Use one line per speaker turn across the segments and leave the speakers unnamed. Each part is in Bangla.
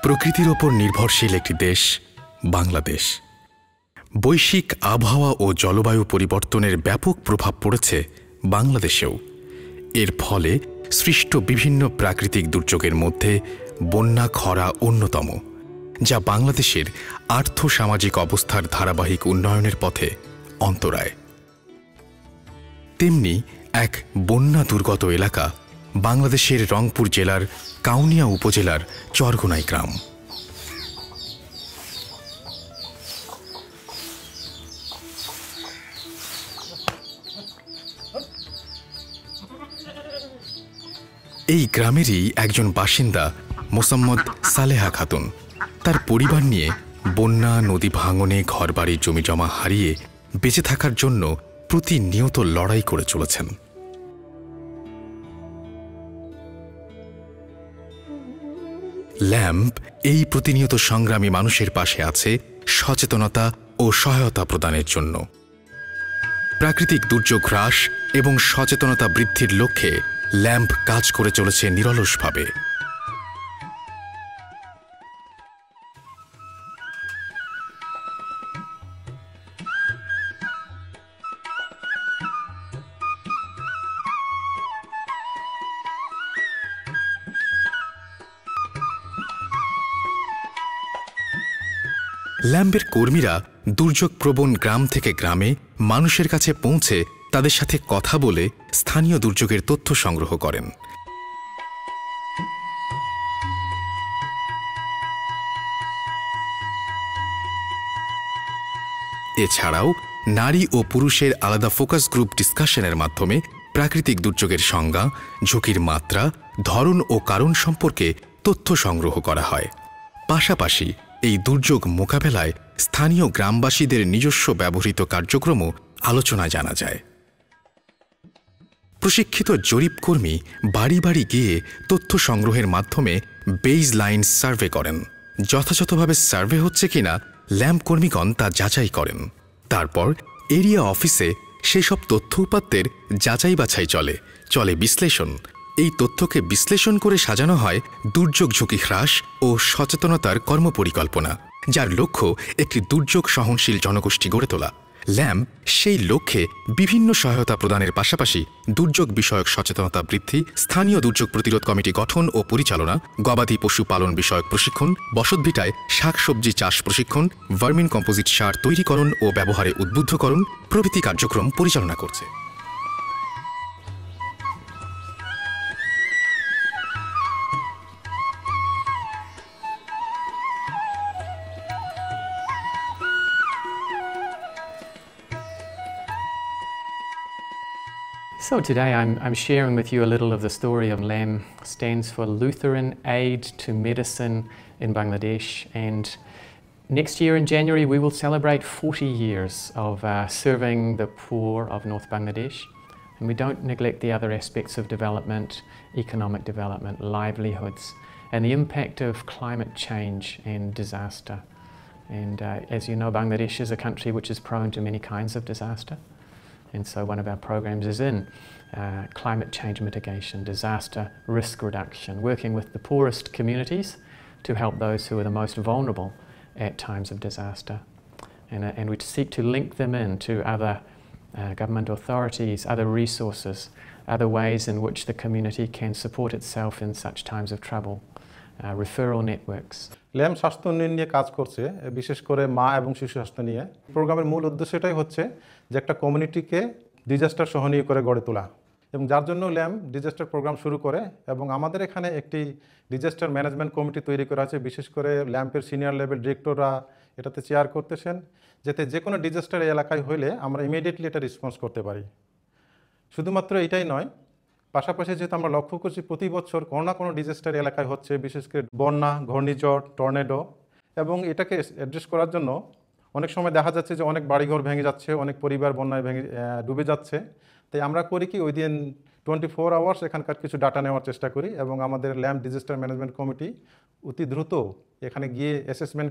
প্রকৃতির ওপর নির্ভরশীল একটি দেশ বাংলাদেশ। বৈশ্বিক আবহাওয়া ও জলবায়ু পরিবর্তনের ব্যাপক প্রভাব পড়েছে বাংলাদেশেও। এর ফলে সৃষ্ট বিভিন্ন প্রাকৃতিক দুর্যোগের মধ্যে বন্যা, খরা অন্যতম, যা বাংলাদেশের আর্থ-সামাজিক অবস্থার ধারাবাহিক উন্নয়নের পথে অন্তরায়। তেমনি এক বন্যা দুর্গত এলাকা বাংলাদেশের রংপুর জেলার কাউনিয়া উপজেলার চরগোনাই গ্রাম। এই গ্রামেরই একজন বাসিন্দা মোসাম্মদ সালেহা খাতুন তার পরিবার নিয়ে বন্যা, নদী ভাঙনে ঘরবাড়ি জমিজমা হারিয়ে বেঁচে থাকার জন্য প্রতিনিয়ত লড়াই করে চলেছেন। ল্যাম্প এই প্রতিনিয়ত সংগ্রামী মানুষের পাশে আছে সচেতনতা ও সহায়তা প্রদানের জন্য। প্রাকৃতিক দুর্যোগ হ্রাস এবং সচেতনতা বৃদ্ধির লক্ষ্যে ল্যাম্প কাজ করে চলেছে নিরলসভাবে। ল্যাম্পের কর্মীরা দুর্যোগপ্রবণ গ্রাম থেকে গ্রামে মানুষের কাছে পৌঁছে তাদের সাথে কথা বলে স্থানীয় দুর্যোগের তথ্য সংগ্রহ করেন। এছাড়াও নারী ও পুরুষের আলাদা ফোকাস গ্রুপ ডিসকাশনের মাধ্যমে প্রাকৃতিক দুর্যোগের সংজ্ঞা, ঝুঁকির মাত্রা, ধরন ও কারণ সম্পর্কে তথ্য সংগ্রহ করা হয়। পাশাপাশি এই দুর্যোগ মোকাবেলায় স্থানীয় গ্রামবাসীদের নিজস্ব ব্যবহৃত কার্যক্রমও আলোচনায় জানা যায়। প্রশিক্ষিত জরিপকর্মী বাড়ি বাড়ি গিয়ে তথ্য সংগ্রহের মাধ্যমে বেজ লাইন সার্ভে করেন। যথাযথভাবে সার্ভে হচ্ছে কিনা ল্যাম্প কর্মীগণ তা যাচাই করেন। তারপর এরিয়া অফিসে সেসব তথ্য উপাত্তের যাচাই বাছাই চলে বিশ্লেষণ। এই তথ্যকে বিশ্লেষণ করে সাজানো হয় দুর্যোগ ঝুঁকি হ্রাস ও সচেতনতার কর্মপরিকল্পনা, যার লক্ষ্য একটি দুর্যোগ সহনশীল জনগোষ্ঠী গড়ে তোলা। ল্যাম্প সেই লক্ষ্যে বিভিন্ন সহায়তা প্রদানের পাশাপাশি দুর্যোগ বিষয়ক সচেতনতা বৃদ্ধি, স্থানীয় দুর্যোগ প্রতিরোধ কমিটি গঠন ও পরিচালনা, গবাদি পশু পালন বিষয়ক প্রশিক্ষণ, বসতভিটায় শাকসবজি চাষ প্রশিক্ষণ, ভার্মিন কম্পোজিট সার তৈরিকরণ ও ব্যবহারে উদ্বুদ্ধকরণ প্রভৃতি কার্যক্রম পরিচালনা করছে।
So today I'm sharing with you a little of the story of LAM. Stands for Lutheran Aid to Medicine in Bangladesh, and next year in January we will celebrate 40 years of serving the poor of North Bangladesh, and we don't neglect the other aspects of development, economic development, livelihoods, and the impact of climate change and disaster. And as you know, Bangladesh is a country which is prone to many kinds of disaster. And so one of our programs is in climate change mitigation, disaster risk reduction, working with the poorest communities to help those who are the most vulnerable at times of disaster. And we seek to link them in to other government authorities, other resources, other ways in which the community can support itself in such times of trouble, referral networks.
Lamp স্বাস্থ্য উন্নয়ন নিয়ে কাজ করছে, বিশেষ করে মা এবং শিশু স্বাস্থ্য নিয়ে। প্রোগ্রামের মূল উদ্দেশ্য এটাই হচ্ছে যে একটা কমিউনিটিকে ডিজাস্টার সহনীয় করে গড়ে তোলা, এবং যার জন্য ল্যাম্প ডিজাস্টার প্রোগ্রাম শুরু করে। এবং আমাদের এখানে একটি ডিজাস্টার ম্যানেজমেন্ট কমিটি তৈরি করা আছে, বিশেষ করে ল্যাম্পের সিনিয়র লেভেল ডিরেক্টররা এটাতে চেয়ার করতেছেন, যাতে যে কোনো ডিজাস্টার এলাকায় হইলে আমরা ইমিডিয়েটলি এটা রেসপন্স করতে পারি। শুধুমাত্র এটাই নয়, পাশাপাশি যেহেতু আমরা লক্ষ্য করছি প্রতি বছর কোনো না কোনো ডিজাস্টার এলাকায় হচ্ছে, বিশেষ করে বন্যা, ঘূর্ণিঝড়, টর্নেডো, এবং এটাকে অ্যাড্রেস করার জন্য অনেক সময় দেখা যাচ্ছে যে অনেক বাড়িঘর ভেঙে যাচ্ছে, অনেক পরিবার বন্যায় ডুবে যাচ্ছে। তাই আমরা করি কি, ওই দিন 24 আওয়ার্স এখানকার কিছু ডাটা নেওয়ার চেষ্টা করি, এবং আমাদের ল্যাম্প ডিজাস্টার ম্যানেজমেন্ট কমিটি অতি দ্রুত এখানে গিয়ে অ্যাসেসমেন্ট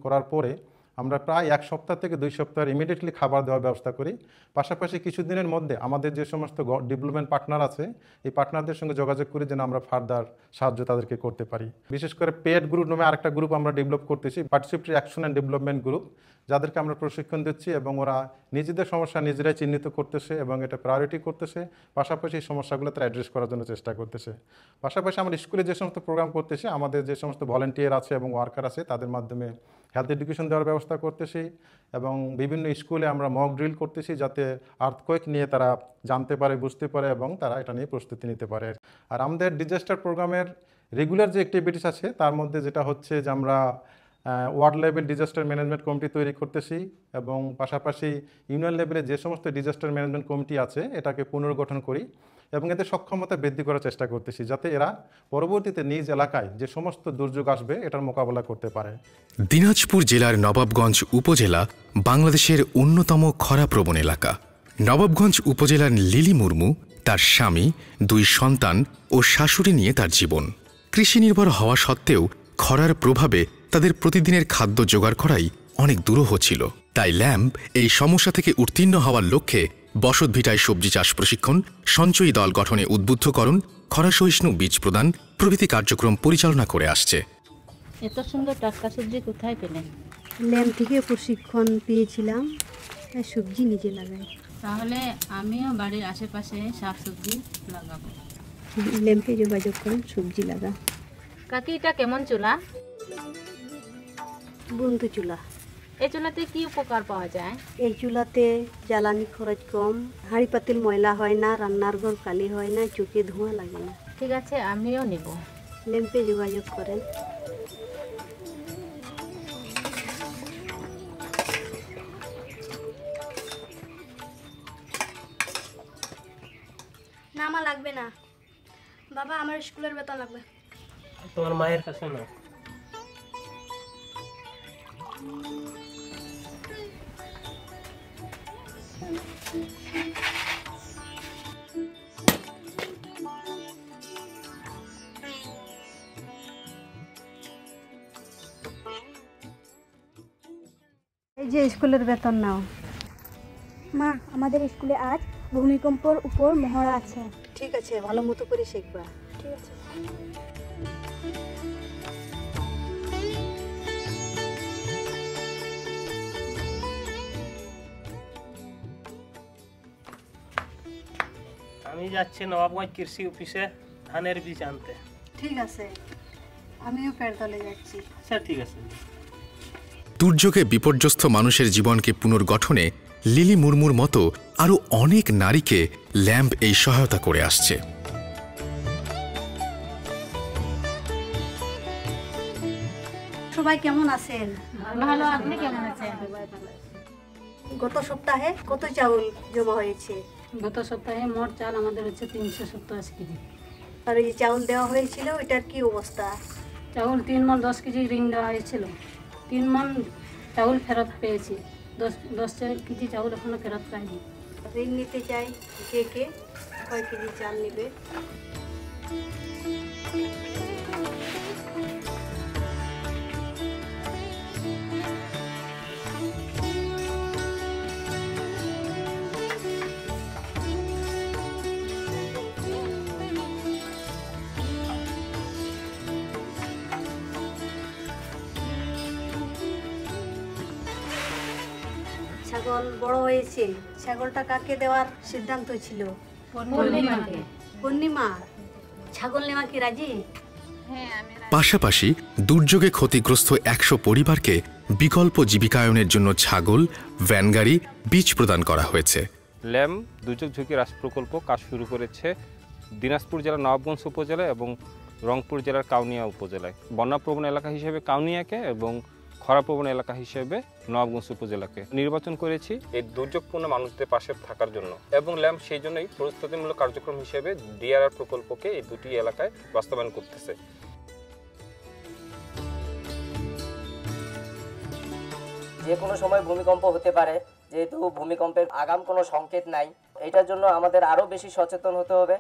করার পরে আমরা প্রায় 1 সপ্তাহ থেকে 2 সপ্তাহের ইমিডিয়েটলি খাবার দেওয়ার ব্যবস্থা করি। পাশাপাশি কিছুদিনের মধ্যে আমাদের যে সমস্ত ডেভেলপমেন্ট পার্টনার আছে এই পার্টনারদের সঙ্গে যোগাযোগ করি যেন আমরা ফার্দার সাহায্য তাদেরকে করতে পারি। বিশেষ করে পেড গ্রুপ নামে আরেকটা গ্রুপ আমরা ডেভেলপ করতেছি, participatory action and development group, যাদেরকে আমরা প্রশিক্ষণ দিচ্ছি এবং ওরা নিজেদের সমস্যা নিজেরাই চিহ্নিত করতেছে এবং এটা প্রায়োরিটি করতেছে, পাশাপাশি এই সমস্যাগুলো তারা অ্যাড্রেস করার জন্য চেষ্টা করতেছে। পাশাপাশি আমরা স্কুলে যে সমস্ত প্রোগ্রাম করতেছি, আমাদের যে সমস্ত ভলেন্টিয়ার আছে এবং ওয়ার্কার আছে তাদের মাধ্যমে হেলথ এডুকেশন দেওয়ার ব্যবস্থা করতেছি এবং বিভিন্ন স্কুলে আমরা মক ড্রিল করতেছি যাতে আর্থকোয়েক নিয়ে তারা জানতে পারে, বুঝতে পারে এবং তারা এটা নিয়ে প্রস্তুতি নিতে পারে। আর আমাদের ডিজাস্টার প্রোগ্রামের রেগুলার যে অ্যাক্টিভিটিস আছে তার মধ্যে যেটা হচ্ছে যে আমরা word level disaster management committee তৈরি করতেছি এবং পাশাপাশি ইউনিয়ন লেভেলে যে সমস্ত ডিজাস্টার ম্যানেজমেন্ট কমিটি আছে এটাকে পুনর্গঠন করি এবং এদের সক্ষমতা বৃদ্ধি করার চেষ্টা করতেছি যাতে এরা পরবর্তীতে নিজ এলাকায় যে সমস্ত দুর্যোগ আসবে এটার মোকাবেলা করতে পারে।
দিনাজপুর জেলার নবাবগঞ্জ উপজেলা বাংলাদেশের অন্যতম খরাপ্রবণ এলাকা। নবাবগঞ্জ উপজেলার লিলি মুর্মু, তার স্বামী, 2 সন্তান ও শাশুড়ি নিয়ে তার জীবন। কৃষি নির্ভর হওয়া সত্ত্বেও খরার প্রভাবে তাদের প্রতিদিনের খাদ্য জোগাড় করাই অনেক দুরূহ ছিল। তাই ল্যাম্প এই সমস্যা থেকে উত্তীর্ণ হওয়ার লক্ষ্যে বসতভিটায় সবজি চাষ প্রশিক্ষণ, সঞ্চয়ী দল গঠনে উদ্বুদ্ধকরণ, খরাসহিষ্ণু বীজ প্রদান প্রভৃতি কার্যক্রম পরিচালনা করে আসছে।
এত সুন্দর টাটকা সবজি কোথায় পেলেন?
ল্যাম্প থেকে প্রশিক্ষণ পেয়েছিলাম, তাই সবজি নিজে লাগাই।
তাহলে আমিও বাড়ির আশেপাশে শাকসবজি লাগাবো।
ল্যাম্পে যোগাযোগ করেন, সবজি লাগা।
কাকি, এটা কেমন চুলা?
বন্ধু চুলা।
এই চুলাতে কি উপকার পাওয়া যায়?
এই চুলাতে জ্বালানি খরচ কম, হাঁড়ি পাতিল ময়লা হয় না, রান্নার ঘর কালি হয় না, চোখে ধোঁয়া লাগে না।
ঠিক আছে, আমিও নেব।
ল্যাম্পে যোগাযোগ করেন।
না, আমার লাগবে না বাবা, আমার স্কুলের বেতন লাগবে।
তোমার মায়ের কাছে না।
এই যে স্কুলের বেতন নাও।
মা, আমাদের স্কুলে আজ ভূমিকম্পর উপর মহড়া আছে।
ঠিক আছে, ভালো মতো করে শিখবা।
ঠিক আছে।
আমি যাচ্ছি নবাবগঞ্জ কৃষি অফিসে ধানের বীজ আনতে।
ঠিক আছে, আমিও পেরতলে যাচ্ছি।
আচ্ছা, ঠিক আছে।
দুর্যোগে বিপর্যস্ত মানুষের জীবনকে পুনর্গঠনে লিলি মুর্মুর মতো আরও অনেক নারীকে ল্যাম্প এই সহায়তা করে আসছে।
সবাই কেমন আছেন?
ভালো, আপনি কেমন আছেন?
গত সপ্তাহে কত চাউল জমা হয়েছে?
গত সপ্তাহে মোট চাল আমাদের হচ্ছে 387 কেজি।
আর এই যে চাউল দেওয়া হয়েছিল এটার কি অবস্থা?
চাউল 3 মণ 10 কেজি ঋণ দেওয়া হয়েছিল। 3 মণ চাউল ফেরত পেয়েছি, 10 কেজি চাউল এখনো ফেরত পাইনি।
ঋণ নিতে চাই, কে কে কয় কেজি চাল নেবে? ছাগল বড় হয়েছে, ছাগলটা কাকে দেওয়ার সিদ্ধান্ত ছিল?
পূর্ণিমাকে।
পূর্ণিমা, ছাগল নেওয়া কি রাজি?
পাশাপাশি দুর্যোগে ক্ষতিগ্রস্ত 100 পরিবারকে বিকল্প জীবিকায়নের জন্য ছাগল, ভ্যানগাড়ি, বীজ প্রদান করা হয়েছে।
ল্যাম্প দুর্যোগ ঝুঁকি হ্রাস প্রকল্প কাজ শুরু করেছে দিনাজপুর জেলার নবাবগঞ্জ উপজেলায় এবং রংপুর জেলার কাউনিয়া উপজেলায়। বন্যাপ্রবণ এলাকা হিসেবে কাউনিয়াকে এবং খরাপ্রবণ এলাকা হিসেবে নবাবগঞ্জ উপজেলাকে নির্বাচন করেছি এই দুর্যোগপূর্ণ মানুষদের পাশে থাকার জন্য, এবং ল্যাম্প সেই জন্যই প্রস্তুতিমূলক কার্যক্রম হিসেবে ডিআরআর প্রকল্পকে এই দুটি এলাকায় বাস্তবায়ন করতেছে।
যে কোনো সময় ভূমিকম্প হতে পারে, যেহেতু ভূমিকম্পের আগাম কোনো সংকেত নাই, এটার জন্য আমাদের আরও বেশি সচেতন হতে হবে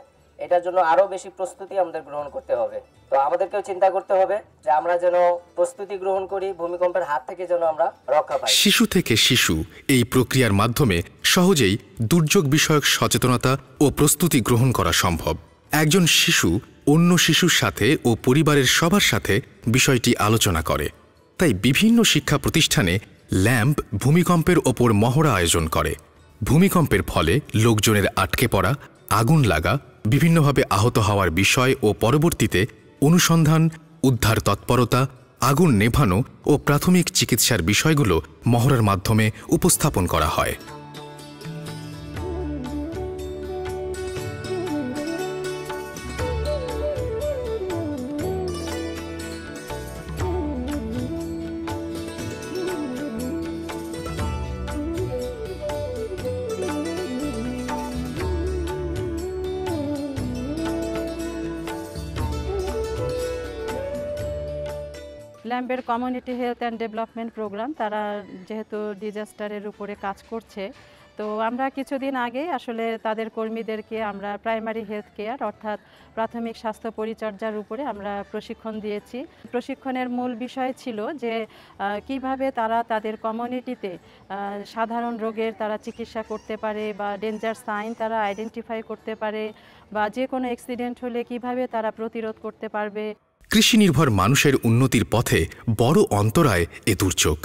এটার জন্য আরও বেশি প্রস্তুতি আমাদের গ্রহণ করতে হবে। তো আমাদেরকেও চিন্তা করতে হবে যে আমরা যেন প্রস্তুতি গ্রহণ করি, ভূমিকম্পের হাত থেকে যেন আমরা রক্ষা পাই।
শিশু থেকে শিশু এই প্রক্রিয়ার মাধ্যমে সহজেই দুর্যোগ বিষয়ক সচেতনতা ও প্রস্তুতি গ্রহণ করা সম্ভব। একজন শিশু অন্য শিশুর সাথে ও পরিবারের সবার সাথে বিষয়টি আলোচনা করে। তাই বিভিন্ন শিক্ষা প্রতিষ্ঠানে ল্যাম্প ভূমিকম্পের ওপর মহড়া আয়োজন করে। ভূমিকম্পের ফলে লোকজনের আটকে পড়া, আগুন লাগা, বিভিন্নভাবে আহত হওয়ার বিষয় ও পরবর্তীতে অনুসন্ধান, উদ্ধার তৎপরতা, আগুন নেভানো ও প্রাথমিক চিকিৎসার বিষয়গুলো মহড়ার মাধ্যমে উপস্থাপন করা হয়।
ল্যাম্পের community health and development program, তারা যেহেতু ডিজাস্টারের উপরে কাজ করছে, তো আমরা কিছুদিন আগে আসলে তাদের কর্মীদেরকে আমরা প্রাইমারি হেলথ কেয়ার অর্থাৎ প্রাথমিক স্বাস্থ্য পরিচর্যার উপরে আমরা প্রশিক্ষণ দিয়েছি। প্রশিক্ষণের মূল বিষয় ছিল যে কিভাবে তারা তাদের কমিউনিটিতে সাধারণ রোগের তারা চিকিৎসা করতে পারে বা ডেঞ্জার সাইন তারা আইডেন্টিফাই করতে পারে বা যে কোনো অ্যাক্সিডেন্ট হলে কিভাবে তারা প্রতিরোধ করতে পারবে।
কৃষি নির্ভর মানুষের উন্নতির পথে বড় অন্তরায় এ দুর্যোগ।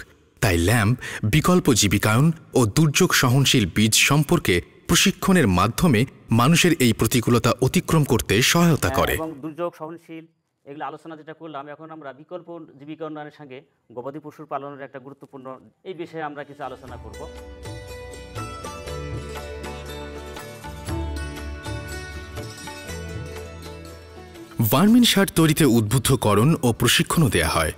তাই ল্যাম্প বিকল্প জীবিকায়ন ও দুর্যোগ সহনশীল বীজ সম্পর্কে প্রশিক্ষণের মাধ্যমে মানুষের এই প্রতিকূলতা অতিক্রম করতে সহায়তা করে।
এবং দুর্যোগ সহনশীল এগুলো আলোচনা যেটা করলাম, এখন আমরা বিকল্প জীবিকা উন্নয়নের সঙ্গে গবাদি পশুর পালনের একটা গুরুত্বপূর্ণ এই বিষয়ে আমরা কিছু আলোচনা করব।
ভার্মিন সার তৈরিতে উদ্বুদ্ধকরণ ও প্রশিক্ষণও দেয়া হয়।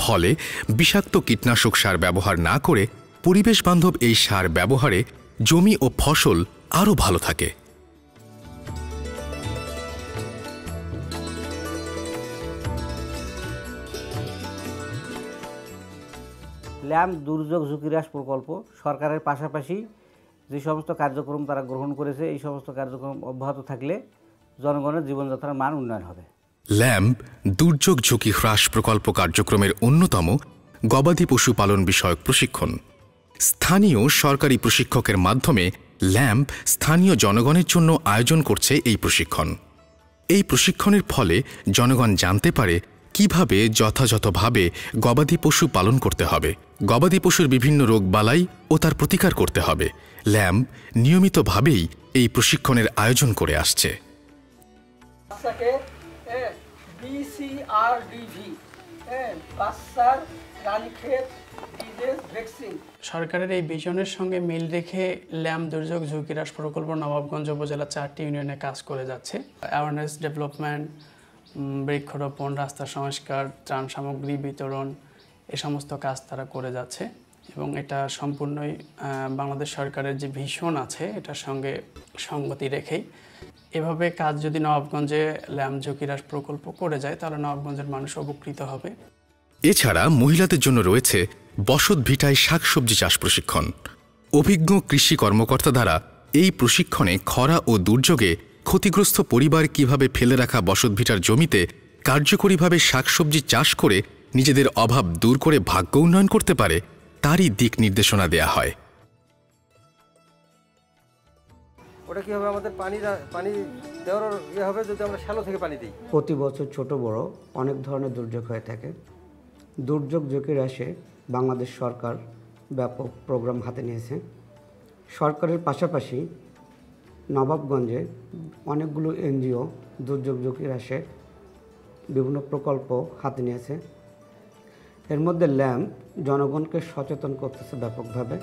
ফলে বিষাক্ত কীটনাশক সার ব্যবহার না করে পরিবেশ বান্ধব এই সার ব্যবহারে জমি ও ফসল আরও ভালো থাকে।
ল্যাম্প দুর্যোগ ঝুঁকি হ্রাস প্রকল্প সরকারের পাশাপাশি যে সমস্ত কার্যক্রম তারা গ্রহণ করেছে, এই সমস্ত কার্যক্রম অব্যাহত থাকলে জনগণের জীবনযাত্রার মান উন্নয়ন হবে।
ল্যাম্প দুর্যোগ ঝুঁকি হ্রাস প্রকল্প কার্যক্রমের অন্যতম গবাদি পশু পালন বিষয়ক প্রশিক্ষণ। স্থানীয় সরকারি প্রশিক্ষকের মাধ্যমে ল্যাম্প স্থানীয় জনগণের জন্য আয়োজন করছে এই প্রশিক্ষণ। এই প্রশিক্ষণের ফলে জনগণ জানতে পারে কিভাবে যথাযথভাবে গবাদি পশু পালন করতে হবে, গবাদি পশুর বিভিন্ন রোগবালাই ও তার প্রতিকার করতে হবে। ল্যাম্প নিয়মিতভাবেই এই প্রশিক্ষণের আয়োজন করে আসছে।
সরকারের এই ভিশনের সঙ্গে মিল রেখে ল্যাম্প দুর্যোগ ঝুঁকি হ্রাস প্রকল্প নবাবগঞ্জ উপজেলা 4টি ইউনিয়নে কাজ করে যাচ্ছে। অ্যাওয়ারনেস ডেভেলপমেন্ট, বৃক্ষরোপণ, রাস্তা সংস্কার, ত্রাণ সামগ্রী বিতরণ, এ সমস্ত কাজ তারা করে যাচ্ছে এবং এটা সম্পূর্ণই বাংলাদেশ সরকারের যে ভিশন আছে এটার সঙ্গে সঙ্গতি রেখেই। এভাবে কাজ যদি নবাবগঞ্জে ল্যাম্প ঝুঁকি হ্রাস প্রকল্প করে যায় তাহলে নবাবগঞ্জের মানুষ উপকৃত হবে।
এছাড়া মহিলাদের জন্য রয়েছে বসত ভিটায় শাকসবজি চাষ প্রশিক্ষণ। অভিজ্ঞ কৃষি কর্মকর্তা দ্বারা এই প্রশিক্ষণে খরা ও দুর্যোগে ক্ষতিগ্রস্ত পরিবার কিভাবে ফেলে রাখা বসতভিটার জমিতে কার্যকরীভাবে শাকসবজি চাষ করে নিজেদের অভাব দূর করে ভাগ্য উন্নয়ন করতে পারে তারই দিক নির্দেশনা দেয়া হয়।
ওটা কি হবে, আমাদের পানি দেওয়ার ইয়ে হবে যদি আমরা শ্যালো থেকে পানি দিই।
প্রতি বছর ছোট বড় অনেক ধরনের দুর্যোগ হয়ে থাকে। দুর্যোগ ঝুঁকি হ্রাসে বাংলাদেশ সরকার ব্যাপক প্রোগ্রাম হাতে নিয়েছে। সরকারের পাশাপাশি নবাবগঞ্জে অনেকগুলো এনজিও দুর্যোগ ঝুঁকি হ্রাসে বিভিন্ন প্রকল্প হাতে নিয়েছে। এর মধ্যে ল্যাম্প জনগণকে সচেতন করতেছে ব্যাপকভাবে।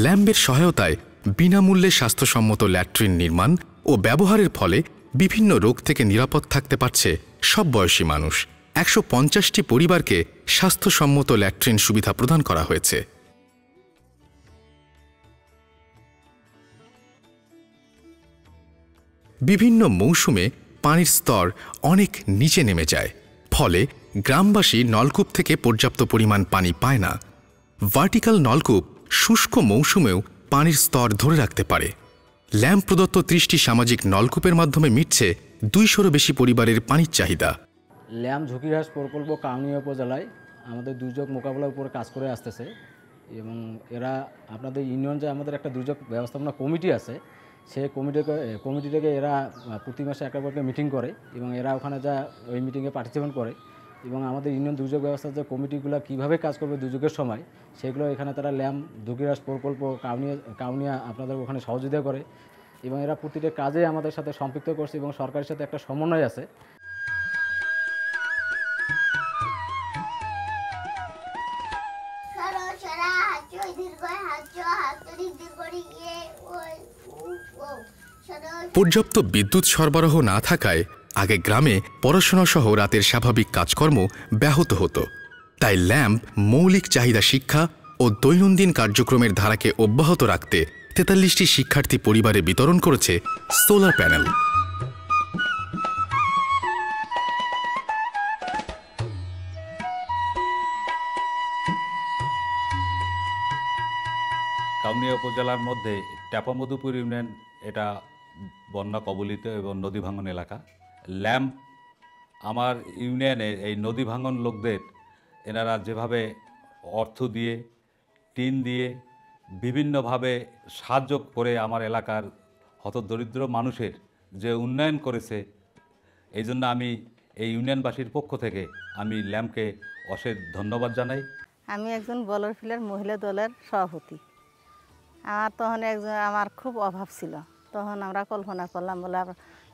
ল্যাম্পের সহায়তায় বিনামূল্যে স্বাস্থ্যসম্মত ল্যাট্রিন নির্মাণ ও ব্যবহারের ফলে বিভিন্ন রোগ থেকে নিরাপদ থাকতে পারছে সব বয়সী মানুষ। 150টি পরিবারকে স্বাস্থ্যসম্মত ল্যাট্রিন সুবিধা প্রদান করা হয়েছে। বিভিন্ন মৌসুমে পানির স্তর অনেক নিচে নেমে যায়, ফলে গ্রামবাসী নলকূপ থেকে পর্যাপ্ত পরিমাণ পানি পায় না। ভার্টিক্যাল নলকূপ শুষ্ক মৌসুমেও পানির স্তর ধরে রাখতে পারে। ল্যাম্প প্রদত্ত 30টি সামাজিক নলকূপের মাধ্যমে মিটছে 200-রও বেশি পরিবারের পানির চাহিদা।
ল্যাম্প ঝুঁকি হ্রাস প্রকল্প কাউনিয়া উপজেলায় আমাদের দুর্যোগ মোকাবেলার উপরে কাজ করে আসতেছে এবং এরা আপনাদের ইউনিয়ন যে আমাদের একটা দুর্যোগ ব্যবস্থাপনা কমিটি আছে, সেই কমিটিটাকে এরা প্রতি মাসে একটা করে মিটিং করে এবং এরা ওখানে যা ওই মিটিংয়ে পার্টিসিপেট করে এবং আমাদের ইউনিয়ন দুর্যোগ ব্যবস্থার যে কমিটিগুলো কীভাবে কাজ করবে দুর্যোগের সময় সেগুলো এখানে তারা ল্যাম্প ঝুঁকি হ্রাস প্রকল্প কাউনিয়া আপনাদের ওখানে সহযোগিতা করে এবং এরা প্রতিটা কাজে আমাদের সাথে সম্পৃক্ত করছে এবং সরকারের সাথে একটা সমন্বয় আছে।
পর্যাপ্ত বিদ্যুৎ সরবরাহ না থাকায় আগে গ্রামে পড়াশোনা সহ রাতের স্বাভাবিক কাজকর্ম ব্যাহত হতো। তাই ল্যাম্প মৌলিক চাহিদা শিক্ষা ও দৈনন্দিন কার্যক্রমের ধারাকে অব্যাহত রাখতে 43টি শিক্ষার্থী পরিবারে বিতরণ করেছে সোলার প্যানেল।
কাউনিয়া উপজেলার মধ্যে ট্যাপামধুপুর ইউনিয়ন এটা বন্যা কবলিত এবং নদী ভাঙন এলাকা। ল্যাম্প আমার ইউনিয়নে এই নদী ভাঙন লোকদের এনারা যেভাবে অর্থ দিয়ে টিন দিয়ে বিভিন্নভাবে সাহায্য করে আমার এলাকার হতদরিদ্র মানুষের যে উন্নয়ন করেছে, এই জন্য আমি এই ইউনিয়নবাসীর পক্ষ থেকে আমি ল্যাম্পকে অশেষ ধন্যবাদ জানাই।
আমি একজন বলার ফিলার মহিলা দলের সভাপতি। তখন আমার খুব অভাব ছিল, তখন আমরা কল্পনা করলাম বলে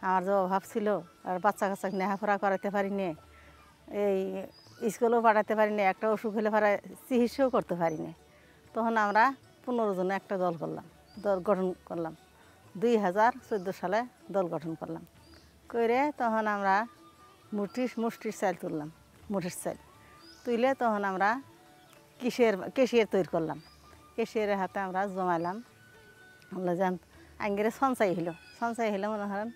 আমার যে অভাব ছিল আর বাচ্চা কাচ্চাকে লেখাপড়া করাতে পারিনি, এই স্কুলেও পাঠাতে পারিনি, একটা অসুখ হলে চিকিৎসাও করতে পারিনি। তখন আমরা 15 জনে একটা দল গঠন করলাম। 2014 সালে দল গঠন করলাম করে তখন আমরা মুষ্টির চাল তুললাম, মুঠের চাল তুলে তখন আমরা কেশিয়ার তৈরি করলাম। কেশিয়ারের হাতে আমরা জমাইলাম, আমরা যেন আঙ্গেরে সঞ্চয় হইলো মনে করেন।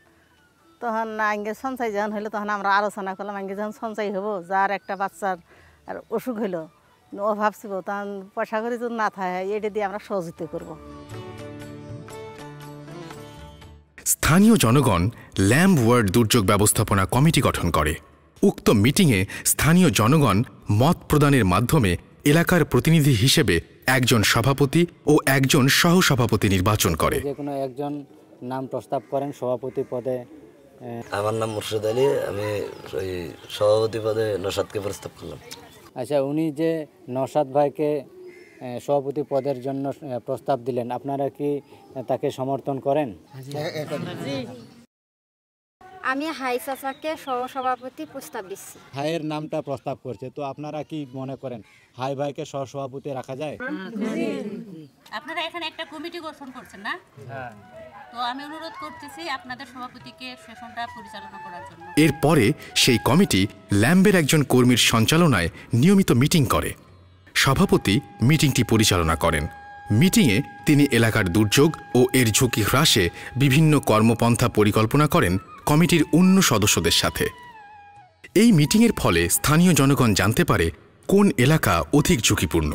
তখন আঙ্গের সঞ্চয় যখন হইলো তখন আমরা আলোচনা করলাম, আঙ্গে যখন সঞ্চয় হবো, যার একটা বাচ্চার আর অসুখ হইলো, অভাব ছিল, তখন পয়সা করে যদি না থাকে এটা দিয়ে আমরা সহযোগিতা করব।
স্থানীয় জনগণ ল্যাম্প ওয়ার্ড দুর্যোগ ব্যবস্থাপনা কমিটি গঠন করে। উক্ত মিটিংয়ে স্থানীয় জনগণ মত প্রদানের মাধ্যমে এলাকার প্রতিনিধি হিসেবে একজন সভাপতি ও একজন সহসভাপতি নির্বাচন করে।
যে কোনো একজন নাম প্রস্তাব করেন সভাপতি পদে।
আমার নাম মুর্শিদ আলী, আমি ওই সভাপতি পদে নসাদকে প্রস্তাব করলাম।
আচ্ছা, উনি যে নসাদ ভাইকে সভাপতি পদের জন্য প্রস্তাব দিলেন, আপনারা কি তাকে সমর্থন করেন?
আমি হাই চাচাকে সহসভাপতি প্রস্তাব দিচ্ছি।
হাইয়ের নামটা প্রস্তাব করছে, তো আপনারা কি মনে করেন হাই ভাইকে সহসভাপতি রাখা যায়?
আপনারা এখানে একটা কমিটি গঠন করছেন না? তো আমি অনুরোধ করতেছি আপনাদের সভাপতিকে সেশনটা পরিচালনা করার জন্য।
এরপরে সেই কমিটি ল্যাম্বের একজন কর্মীর সঞ্চালনায় নিয়মিত মিটিং করে। সভাপতি মিটিংটি পরিচালনা করেন। মিটিংয়ে তিনি এলাকার দুর্যোগ ও এর ঝুঁকি হ্রাসে বিভিন্ন কর্মপন্থা পরিকল্পনা করেন কমিটির অন্য সদস্যদের সাথে। এই মিটিংয়ের ফলে স্থানীয় জনগণ জানতে পারে কোন এলাকা অধিক ঝুঁকিপূর্ণ,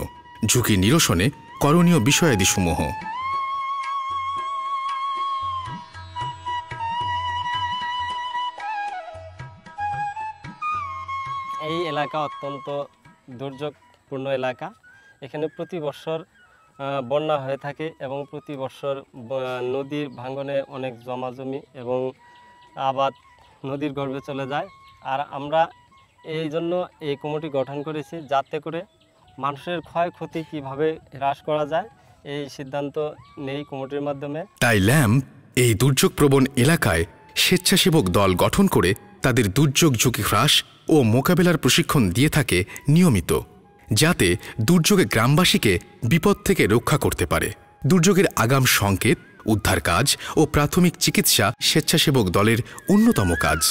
ঝুঁকি নিরসনে করণীয় বিষয়াদিসমূহ।
এই এলাকা অত্যন্ত দুর্যোগপূর্ণ এলাকা। এখানে প্রতি বছর বন্যা হয়ে থাকে এবং প্রতি বছর নদীর ভাঙনে অনেক জমি এবং আবাদ নদীর গর্ভে চলে যায়। আর আমরা এই জন্য এই কমিটি গঠন করেছি যাতে করে মানুষের ক্ষয়ক্ষতি কিভাবে হ্রাস করা যায় এই সিদ্ধান্ত নেই কমিটির মাধ্যমে।
তাই ল্যাম্প এই দুর্যোগপ্রবণ এলাকায় স্বেচ্ছাসেবক দল গঠন করে তাদের দুর্যোগ ঝুঁকি হ্রাস ও মোকাবেলার প্রশিক্ষণ দিয়ে থাকে নিয়মিত, যাতে দুর্যোগে গ্রামবাসীকে বিপদ থেকে রক্ষা করতে পারে। দুর্যোগের আগাম সংকেত, উদ্ধার কাজ ও প্রাথমিক চিকিৎসা স্বেচ্ছাসেবক দলের অন্যতম কাজ।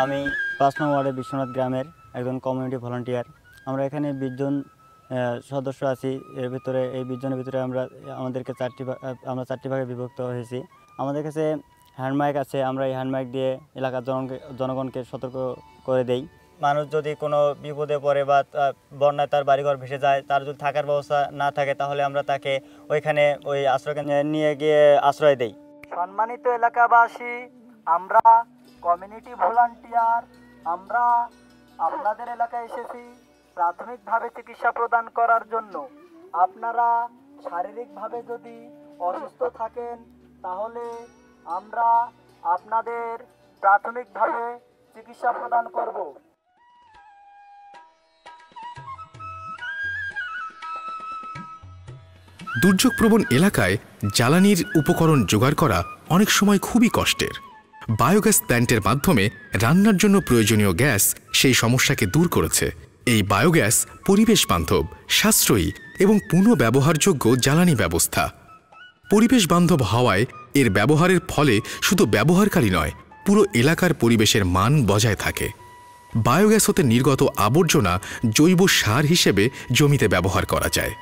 আমি 5 নং ওয়ার্ডের বিশ্বনাথ গ্রামের একজন কমিউনিটি ভলান্টিয়ার। আমরা এখানে 20 জন
সদস্য আছি। এর ভিতরে এই 20 জনের ভিতরে আমরা চারটি ভাগে বিভক্ত হয়েছি। আমাদের কাছে হ্যান্ড মাইক আছে, আমরা এই হ্যান্ড মাইক দিয়ে এলাকার জনগণকে সতর্ক করে দেই। মানুষ যদি কোনো বিপদে পড়ে বা বন্যায় তার বাড়িঘর ভেসে যায়, তার যদি থাকার ব্যবস্থা না থাকে, তাহলে আমরা তাকে ওইখানে ওই আশ্রয়কেন্দ্রে নিয়ে গিয়ে আশ্রয় দেই।
সম্মানিত এলাকাবাসী, আমরা কমিউনিটি ভলান্টিয়ার, আমরা আপনাদের এলাকায় এসেছি প্রাথমিকভাবে চিকিৎসা প্রদান করার জন্য। আপনারা শারীরিকভাবে যদি অসুস্থ থাকেন, তাহলে আমরা আপনাদের প্রাথমিকভাবে চিকিৎসা প্রদান করব।
দুর্যোগপ্রবণ এলাকায় জ্বালানির উপকরণ জোগাড় করা অনেক সময় খুবই কষ্টের। বায়োগ্যাস প্ল্যান্টের মাধ্যমে রান্নার জন্য প্রয়োজনীয় গ্যাস সেই সমস্যাকে দূর করেছে। এই বায়োগ্যাস পরিবেশ বান্ধব, সাশ্রয়ী এবং পুনঃব্যবহারযোগ্য জ্বালানি ব্যবস্থা। পরিবেশ বান্ধব হওয়ায় এর ব্যবহারের ফলে শুধু ব্যবহারকারী নয়, পুরো এলাকার পরিবেশের মান বজায় থাকে। বায়োগ্যাস হতে নির্গত আবর্জনা জৈব সার হিসেবে জমিতে ব্যবহার করা যায়।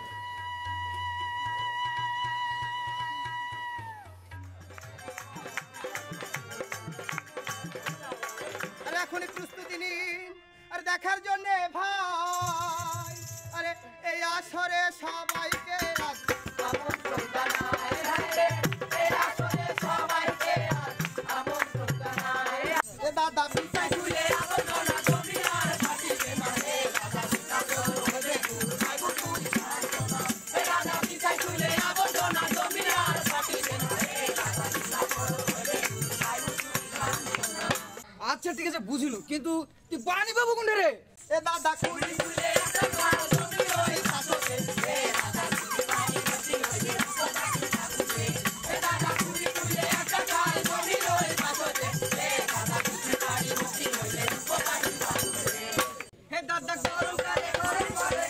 দেখার জন্য ভাই, আরে এই আসরে সবাইকে আমন্ত্রণ জানাই, এই আসরে সবাইকে আমন্ত্রণ জানাই। এ দাদা পিছাই তুলে আবর্জনা জমির ফাটিবে মানে, দাদা পিছাই তুলে দাদা পিছাই তুলে আবর্জনা জমির ফাটিবে মানে। আচ্ছা ঠিক আছে বুঝিল, কিন্তু তুই পানি পাবো কোন রে? এ দাদা কুড়ি তুলে একটা কাল জমি ওই শাসকে, এ দাদা কুড়ি পানি বেশি হইছে এ দাদা কুড়ি তুলে একটা কাল জমি ওই শাসকে, এ দাদা কুড়ি পানি বেশি হইছে হে দাদা গরম কালে ঘরে ঘরে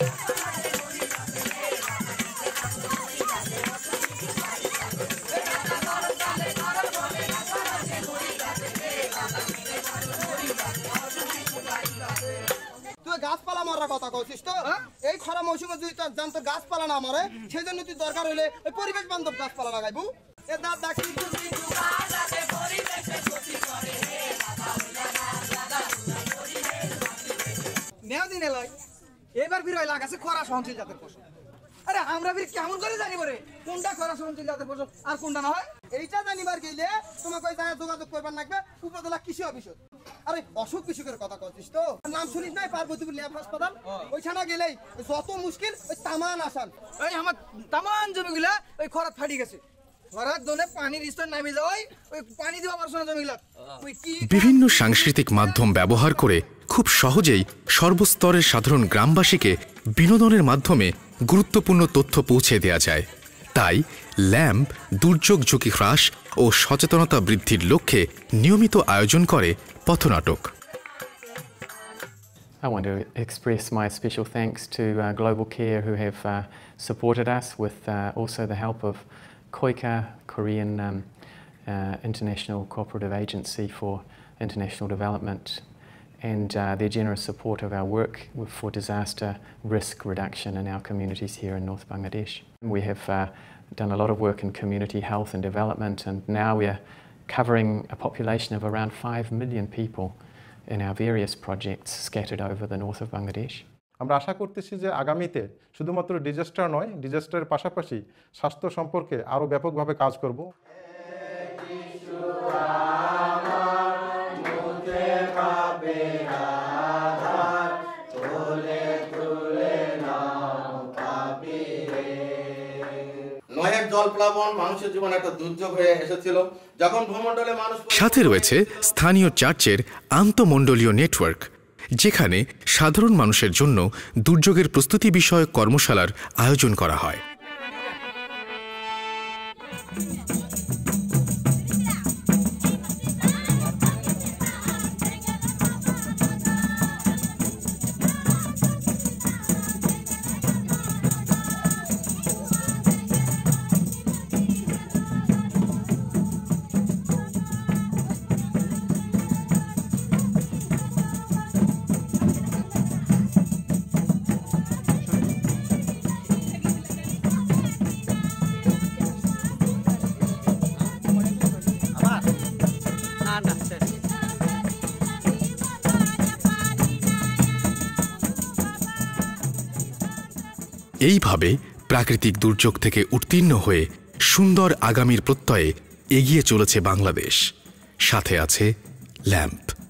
গাছপালা মারার কথা কইছিস তো? এই খরা মৌসুমে যদি তোর জানতো গাছপালা না মারে, সেই জন্য তুই দরকার হইলে ওই পরিবেশ বান্ধব গাছপালা লাগাইবো। এ দাদা কি তুমি দুগাছাতে পরিবেশে ক্ষতি করে, হে দাদা হইলা দাদা পরিবেশ নেও দিনে লয়। এবার বিরয় লাগাছে খরা সহনশীল জাতের ফসল। আরে আমরা বীর কেমন করে জানি বরে কোনটা খরা সহনশীল জাতের ফসল আর কোনটা না হয়? এইটা জানিবার গেলে তোমাকে ওই জায়গায় যোগাযোগ করবার লাগবে উপজেলা কৃষি অফিসে। আরে অসুখ বিসুখের কথা কইছিস তো? নাম শুনিস নাই পার্বতীপুর ল্যাব হাসপাতাল? ওইখানে গেলেই যত মুশকিল ওই তামান আসান। ওই আমার তামান জমিগুলা ওই খরাত ফাটি গেছে। খরাত জন্য পানির স্তর নামে যায়, ওই পানি দেওয়া পারছনা জমিগুলা। ওই কি
বিভিন্ন সাংস্কৃতিক মাধ্যম ব্যবহার করে খুব সহজেই সর্বস্তরের সাধারণ গ্রামবাসীকে বিনোদনের মাধ্যমে গুরুত্বপূর্ণ তথ্য পৌঁছে দেওয়া যায়। তাই ল্যাম্প দুর্যোগ ঝুঁকি হ্রাস ও সচেতনতা বৃদ্ধির লক্ষ্যে নিয়মিত আয়োজন করে পথনাটক।
I want to express my special thanks to Global Care, who have supported us with also the help of KOICA, Korean International Cooperative Agency for International Development, and their generous support of our work for disaster risk reduction in our communities here in North Bangladesh. We have done a lot of work in community health and development, and now we're covering a population of around 5 million people in our various projects scattered over the north of Bangladesh.
আমরা আশা করতেছি যে আগামীতে শুধুমাত্র ডিজাস্টার নয়, ডিজাস্টারের পাশাপাশি স্বাস্থ্য সম্পর্কে আরও ব্যাপকভাবে কাজ করব।
নয়ের জলপ্লাবন মানুষের জীবনে একটা দুর্যোগ হয়ে এসেছিল, যখন ভূমণ্ডলে মানুষ
সাথে রয়েছে স্থানীয় চার্চের আন্তঃমণ্ডলীয় নেটওয়ার্ক, যেখানে সাধারণ মানুষের জন্য দুর্যোগের প্রস্তুতি বিষয়ক কর্মশালার আয়োজন করা হয়। এইভাবে প্রাকৃতিক দুর্যোগ থেকে উত্তীর্ণ হয়ে সুন্দর আগামীর প্রত্যয়ে এগিয়ে চলেছে বাংলাদেশ। সাথে আছে ল্যাম্প।